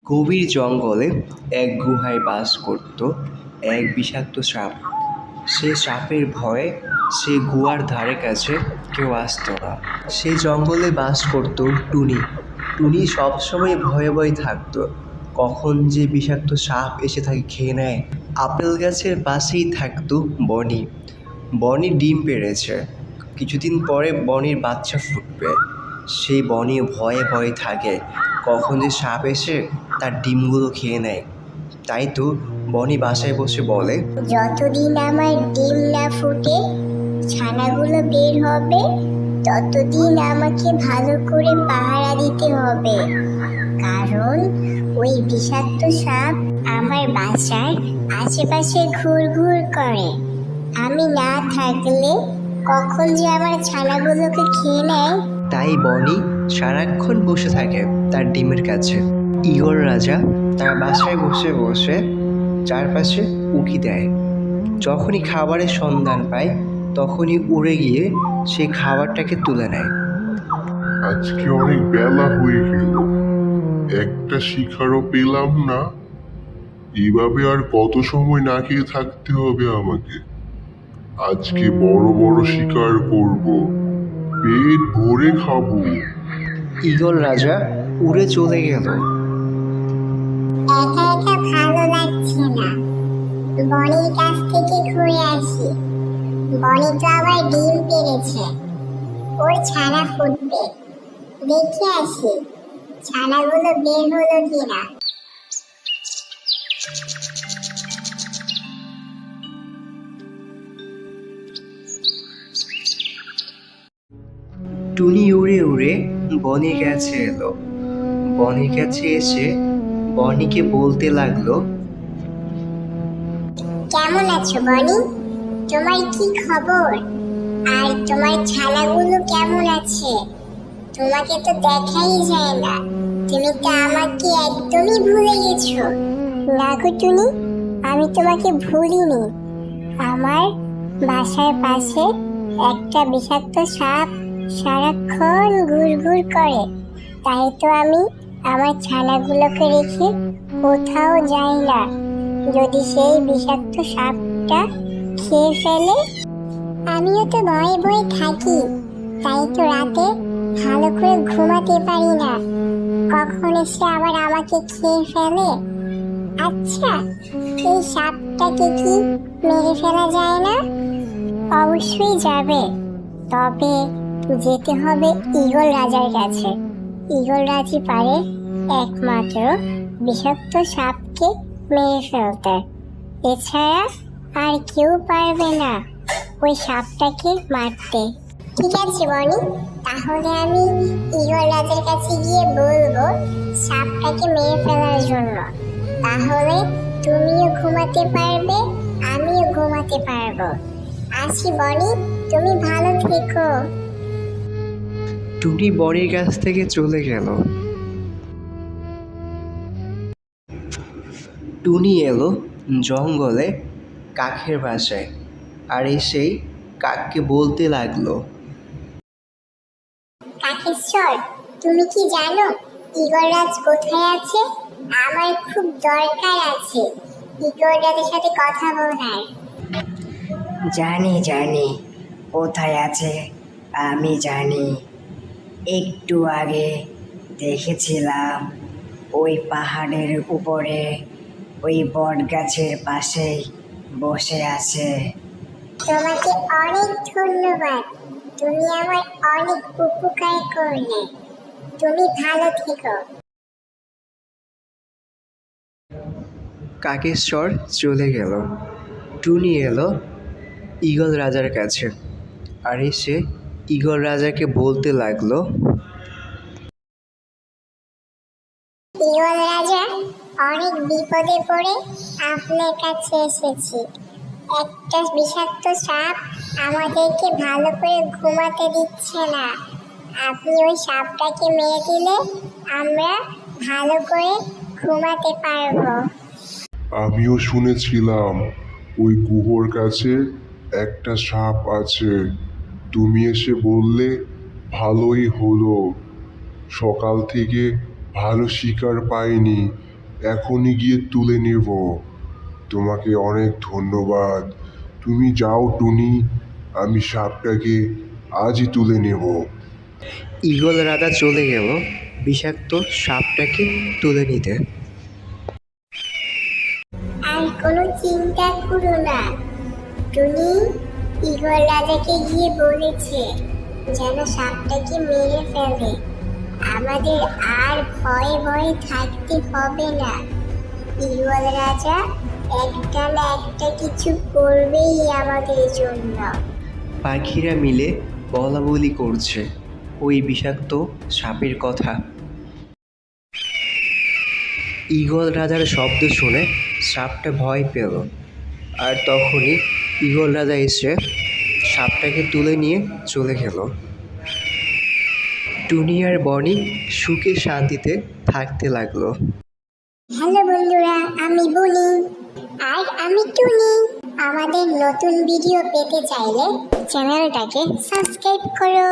গভীর জঙ্গলে এক গুহায় বাস করত এক বিষাক্ত সাপ। সে সাপের ভয়ে সে গুহার ধারে কাছে কেউ আসতো না। সে জঙ্গলে বাস করত টুনি। টুনি সবসময় ভয়ে ভয়ে থাকতো কখন যে বিষাক্ত সাপ এসে তাকে খেয়ে নেয়। আপেল গাছের পাশেই থাকতো বনি। বনি ডিম পেড়েছে, কিছুদিন পরে বনির বাচ্চা ফুটবে। সেই বনি ভয়ে ভয়ে থাকে কখন যে সাপ এসে তার ডিমগুলো খেয়ে নেয়। তাই তো বনি বাসায় বসে বলে, যতদিন আমার ডিম না ফুটে ছানাগুলো বের হবে ততদিন আমাকে ভালো করে পাহারা দিতে হবে, কারণ ওই বিষাক্ত সাপ আমার বাসার আশেপাশে ঘুরঘুর করে। আমি না থাকলে কখন যে আমার ছানাগুলোকে খেয়ে নেয়। তাই বনি সারাক্ষণ বসে থাকে তার ডিমের কাছে। ঈগল রাজা তার বাসায় বসে বসে চারপাশে উঁকি দেয়। যখনই খাবারের সন্ধান পায় তখনই উড়ে গিয়ে সেই খাবারটাকে তুলে নেয়। আজকে অনেক বেলা হয়ে গেল, একটা শিকারও পেলাম না। এভাবে আর কত সময় না খেয়ে থাকতে হবে আমাকে? আজকে বড় বড় শিকার করব, পেট ভরে খাবো। ঈগল রাজা উড়ে চলে গেল। একা একা ভালো লাগছে না, বনির কাছ থেকে ঘুরে আসি। বনি তো আবার ডিম পেড়েছে, ওর ছানা ফুটবে, দেখে আসি ছানাগুলো বের হলো কিনা। টুনি উড়ে উড়ে বনির কাছে এলো। বনির কাছে এসে বনিকে বলতে লাগলো, কেমন আছো বনি? তোমার কি খবর? আর তোমার ছানাগুলো কেমন আছে? তোমাকে তো দেখাই যায় না, তুমি তো আমাকে একদমই ভুলে গেছো। না গো টুনি, আমি তোমাকে ভুলিনি। আমার বাসার পাশে একটা বিষাক্ত সাপ সারাক্ষণ ঘুরঘুর করে, তাই তো আমি আমার ছানাগুলোকে রেখে কোথাও যাই না। যদি সেই বিষাক্ত সাপটা খেয়ে ফেলে, আমিও তো ভয়ে ভয়ে থাকি, তাই তো রাতে ভালো করে ঘুমাতে পারি না, কখন এসে আবার আমাকে খেয়ে ফেলে। আচ্ছা, এই সাপটাকে কি মেরে ফেলা যায় না? অবশ্যই যাবে, তবে যেতে হবে ঈগল রাজার কাছে। ঈগল রাজি পারে একমাত্র বিষাক্ত সাপকে মেরে ফেলতে, এছাড়া আর কেউ পারবে না ওই সাপটাকে মারতে। ঠিক আছে বনি, তাহলে আমি ঈগল রাজার কাছে গিয়ে বলবো সাপটাকে মেরে ফেলার জন্য। তাহলে তুমিও ঘুমাতে পারবে, আমিও ঘুমাতে পারবো। আসি বনি, তুমি ভালো থেকো। টুনি বনির কাছ থেকে চলে গেল। টুনি এলো জঙ্গলে কাকের বাসায়, আর এসেই কাককে বলতে লাগলো, কাকেশ্বর, তুমি কি জানো ঈগল রাজ কোথায় আছে? আমার খুব দরকার আছে ঈগল রাজের সাথে কথা বলার। জানি জানি কোথায় আছে, আমি জানি। একটু আগে দেখেছিলাম ওই পাহাড়ের উপরে ওই বট গাছের পাশেই বসে আছে। তোমাকে অনেক ধন্যবাদ, তুমি আমার অনেক উপকার করলে। তুমি ভালো থেকো। কাকেশ্বর চলে গেল। টুনি এলো ঈগল রাজার কাছে, আর এসে ঈগল রাজাকে বলতে লাগলো, ঈগল রাজা, অনেক বিপদে পড়ে আপনার কাছে এসেছি। একটা বিষাক্ত সাপ আমাদেরকে ভালো করে ঘুমাতে দিচ্ছে না। আপনি ওই সাপটাকে মেরে দিলে আমরা ভালো করে ঘুমাতে পারবো। আমিও শুনেছিলাম ওই গুহর কাছে একটা সাপ আছে। তুমি এসে বললে ভালোই হলো। সকাল থেকে ভালো শিকার পাইনি, এখনই গিয়ে তুলে নেব। তোমাকে অনেক ধন্যবাদ। তুমি যাও টুনি, আমি সাপটাকে আজই তুলে নেব। ঈগল রাজা চলে গেল বিষাক্ত সাপটাকে তুলে নিতে। আর কোনো চিন্তা করো না, টুনি ঈগল রাজাকে গিয়ে বলেছে যেন সাপটাকে মেরে ফেলে। আমাদের আর ভয়ে ভয়ে থাকতে হবে না। ঈগল রাজা একটা না একটা কিছু করবেই আমাদের জন্য। পাখিরা মিলে বলা বলি করছে ওই বিষাক্ত সাপের কথা। ঈগল রাজার শব্দ শুনে সাপটা ভয় পেল, আর তখনই ঈগল রাজা এসে সাপটাকে তুলে নিয়ে চলে গেল। টুনি আর বনি সুখে শান্তিতে থাকতে লাগলো। হ্যালো বন্ধুরা, আমি বনি আর আমি টুনি। আমাদের নতুন ভিডিও পেতে চাইলে চ্যানেলটাকে সাবস্ক্রাইব করো।